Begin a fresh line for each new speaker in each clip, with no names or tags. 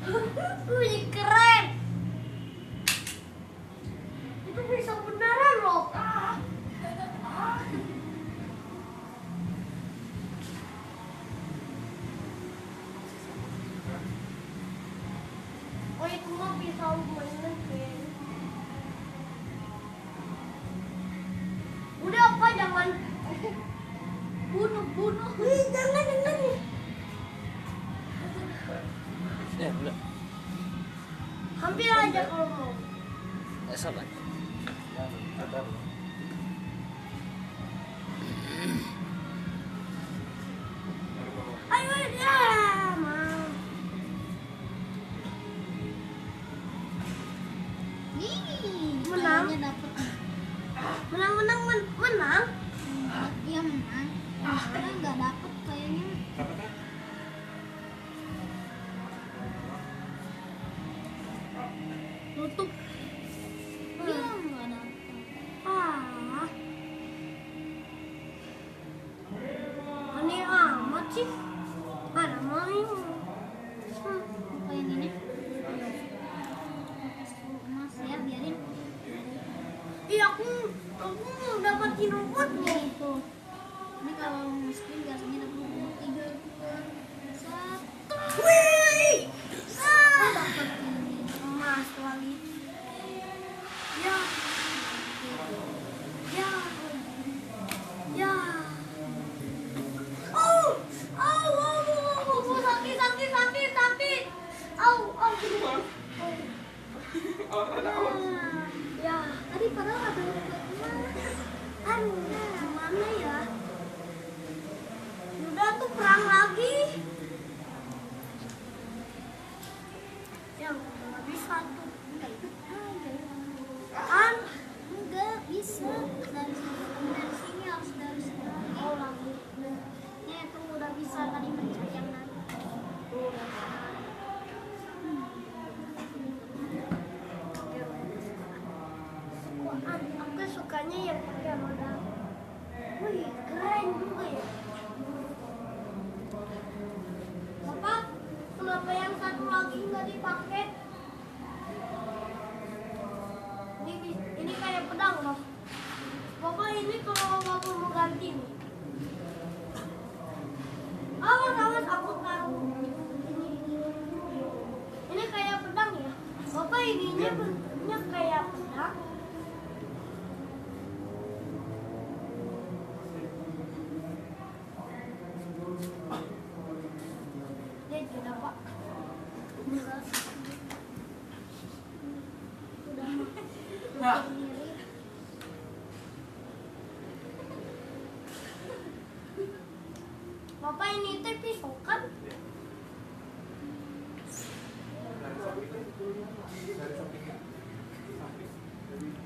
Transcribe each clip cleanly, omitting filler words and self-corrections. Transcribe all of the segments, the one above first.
Wih, keren. Itu bisa beneran loh. Oh, itu mah pisau mainan keren. Udah apa, jangan bunuh. Jangan.
Udah.
Hampir aja kalau mau.
Sabar.
Ayo ya, mau. Menang.
Dapet.
Menang.
Iya menang. Sekarang nggak dapet kayaknya.
Tutup.
Iya nggak dapet.
Ah. Aneh amat sih. Ada main.
Apa yang ini? Emas ya biarin.
Iya, aku dapatin robot nih.
Gitu. Ini kalau masukin biasanya dapat 3, 2, 1.
Wih.
Dapat ini.
Emas lagi. Ya. Oh, sakit. Au. Ya,
Tadi padahal ada emas.
mana ya? Udah tuh perang lagi. Ya, nggak bisa tuh.
Nggak ikut aja.
Kan?
Nggak bisa. Dari sini harus dari sini.
Oh, lagi.
Ya itu udah bisa tadi mencari yang nanti.
Aku sukanya yang pakai roda. Wih, keren juga ya. Bapak, kenapa yang satu lagi nggak dipakai? Ini kayak pedang loh. Bapak, ini kalau bapak mau ganti nih. Awas, aku taruh ini kayak pedang ya. Bapak, ininya bentuknya kayak pedang. Ya tidak, Pak.
Udah
Bapak, ini teh pisau kan?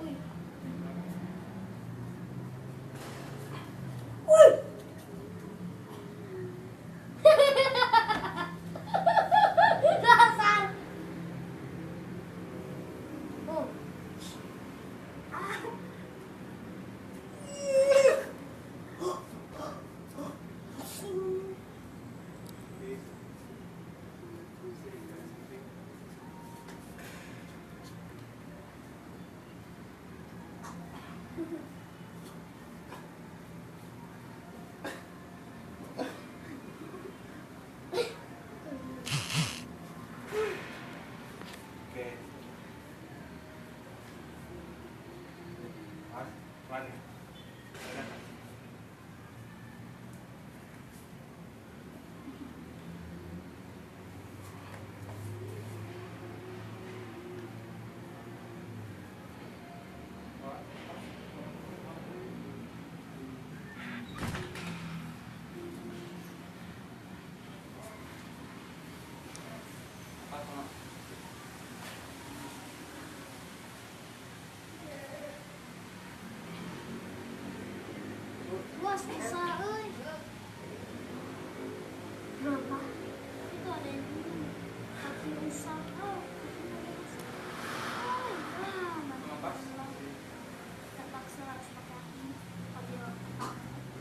Wih. Dasar. Oh.
Wah, susah, euy.
Berapa?
Itu ada yang ini. Kaki rusak. Oh. Terpaksa harus pakai ini. Pakai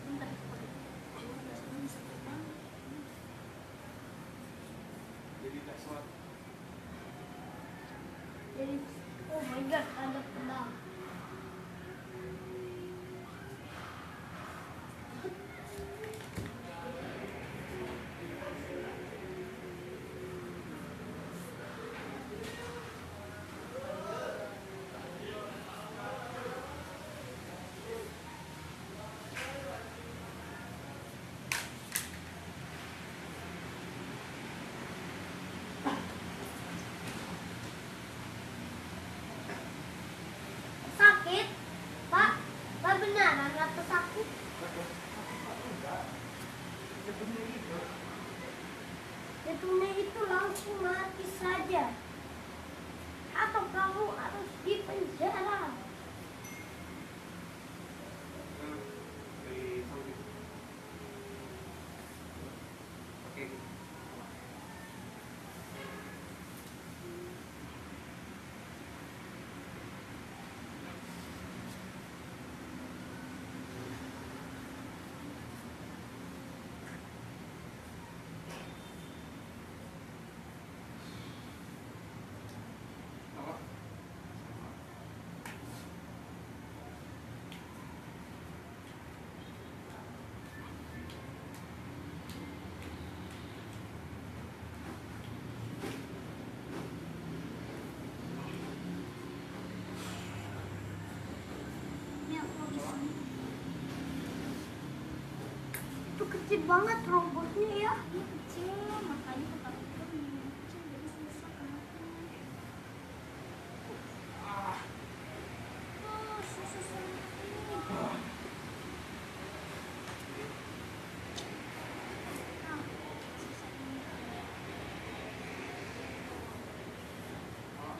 bentar,
Jadi tak sholat
Kecil banget robotnya ya.
Iya kecil, makanya kata dokter minum kecil jadi susah kenapa? Oh, susah sekali.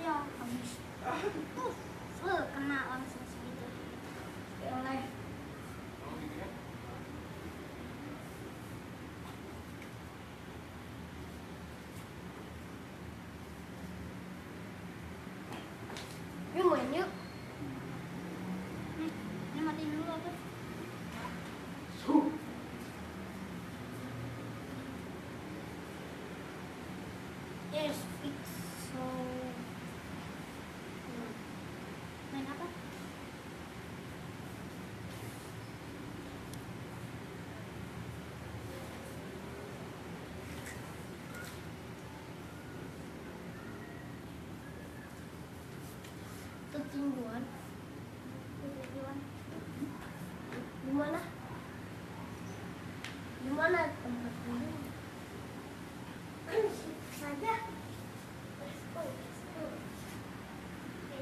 Ya,
Habis. Kena langsung segitu.
oleh. Yuk main yuk.
Nih, ini matiin dulu tuh.
Yes, fix.
So, main apa?
Ketingguan.
Tujuan.
Di mana? Di mana tempat ini? Kan situ saja. Let's go, let's go.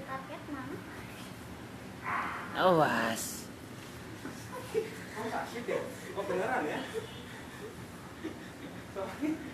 Target mana?
Awas.
Kamu sakit ya? Oh beneran ya? Sakit?